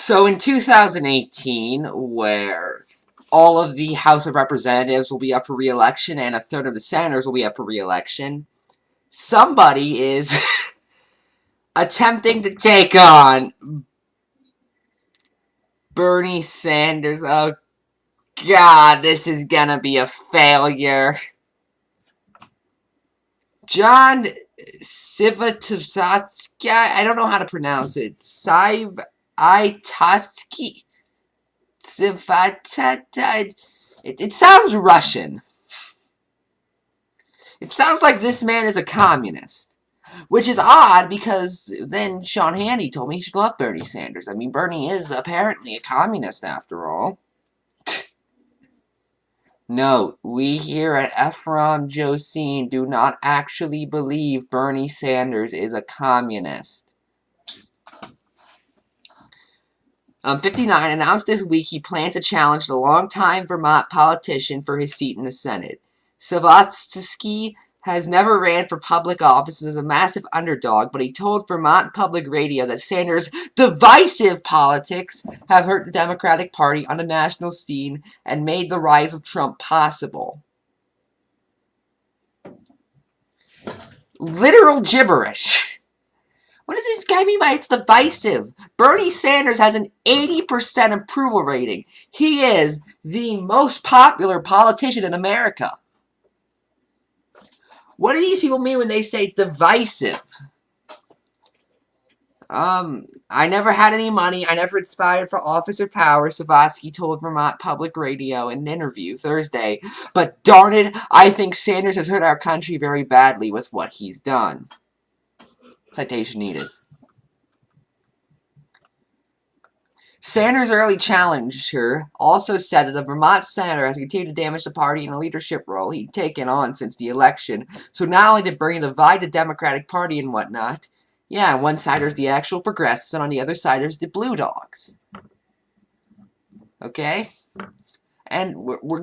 So in 2018, where all of the House of Representatives will be up for re-election and a third of the senators will be up for re-election, somebody is attempting to take on Bernie Sanders. Oh God, this is gonna be a failure. John Sivatovsky, I don't know how to pronounce it. Sivitatsky. It sounds Russian. It sounds like this man is a communist. Which is odd, because then Sean Hannity told me he should love Bernie Sanders. I mean, Bernie is apparently a communist after all. Note, we here at Ephrom Josine do not actually believe Bernie Sanders is a communist. 59 announced this week he plans to challenge the longtime Vermont politician for his seat in the Senate. Savatsky has never ran for public office as a massive underdog, but he told Vermont Public Radio that Sanders' divisive politics have hurt the Democratic Party on the national scene and made the rise of Trump possible. Literal gibberish. What does this guy mean by it's divisive? Bernie Sanders has an 80% approval rating. He is the most popular politician in America. What do these people mean when they say divisive? I never had any money. I never aspired for office or power, Savatsky told Vermont Public Radio in an interview Thursday. But darn it, I think Sanders has hurt our country very badly with what he's done. Citation needed. Sanders' early challenger also said that the Vermont senator has continued to damage the party in a leadership role he'd taken on since the election. So not only did Bernie divide the Democratic Party and whatnot, yeah, on one side there's the actual progressives, and on the other side there's the blue dogs. Okay? And we're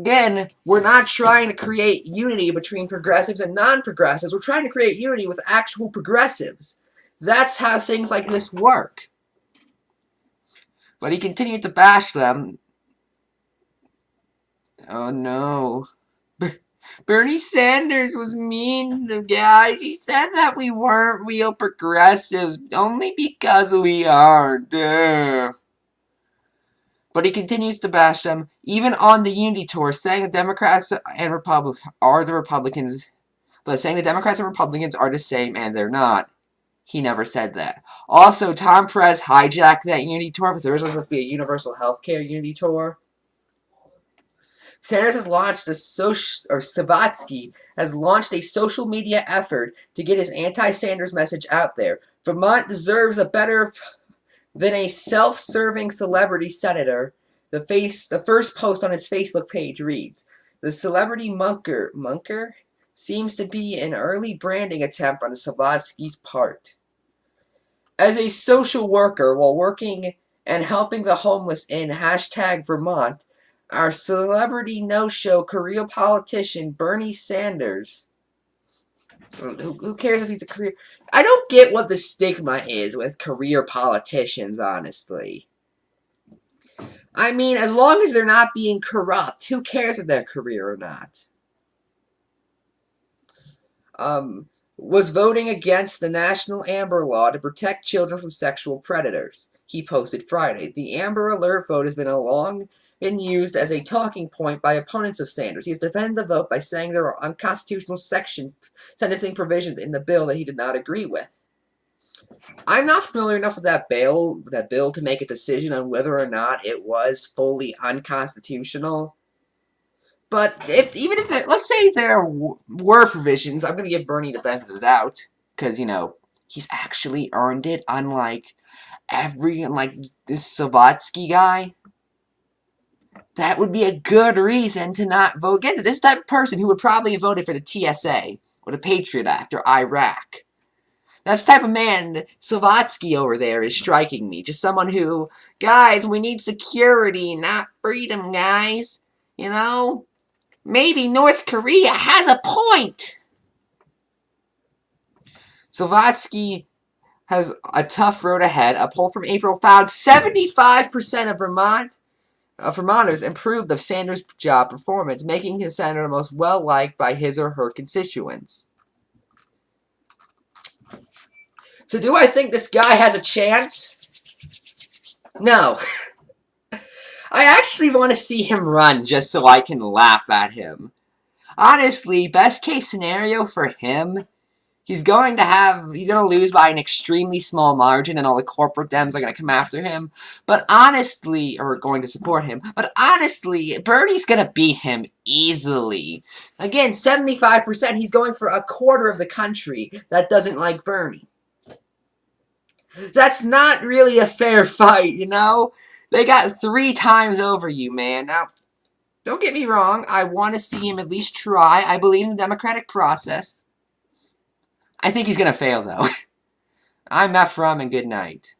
not trying to create unity between progressives and non-progressives. We're trying to create unity with actual progressives. That's how things like this work. But he continued to bash them. Oh no. Bernie Sanders was mean to guys. He said that we weren't real progressives only because we aren't. But he continues to bash them, even on the Unity Tour, saying the Democrats and Republicans are the Republicans, but saying the Democrats and Republicans are the same, and they're not. He never said that. Also, Tom Perez hijacked that Unity Tour because there was supposed to be a universal healthcare Unity Tour. Sanders has launched Savatsky has launched a social media effort to get his anti-Sanders message out there. Vermont deserves a better than a self-serving celebrity senator. The first post on his Facebook page reads, "The celebrity munker seems to be an early branding attempt on Savatsky's part. As a social worker while working and helping the homeless in #Vermont, our celebrity no-show career politician Bernie Sanders." Who cares if he's a career? I don't get what the stigma is with career politicians, honestly. I mean, as long as they're not being corrupt, who cares if they're career or not? Was voting against the National Amber Law to protect children from sexual predators. He posted Friday. The Amber Alert vote has been used as a talking point by opponents of Sanders. He has defended the vote by saying there are unconstitutional sentencing provisions in the bill that he did not agree with. I'm not familiar enough with that bill to make a decision on whether or not it was fully unconstitutional. But let's say there were provisions, I'm going to give Bernie the benefit of the doubt, because, he's actually earned it, unlike this Savatsky guy. That would be a good reason to not vote against it. This type of person who would probably have voted for the TSA, or the Patriot Act, or Iraq. That's the type of man Savatsky over there is striking me. Just someone who, guys, we need security, not freedom, guys. Maybe North Korea has a point. Savatsky has a tough road ahead. A poll from April found 75% of Vermonters improved of Sanders' job performance, making his senator most well-liked by his or her constituents. So do I think this guy has a chance? No. I actually want to see him run just so I can laugh at him. Honestly, best case scenario for him, he's going to lose by an extremely small margin, and all the corporate Dems are going to come after him. But honestly, or going to support him. But honestly, Bernie's going to beat him easily. Again, 75%. He's going for a quarter of the country that doesn't like Bernie. That's not really a fair fight, you know? They got 3 times over you, man. Now, don't get me wrong. I want to see him at least try. I believe in the democratic process. I think he's going to fail, though. I'm Ephrom, and good night.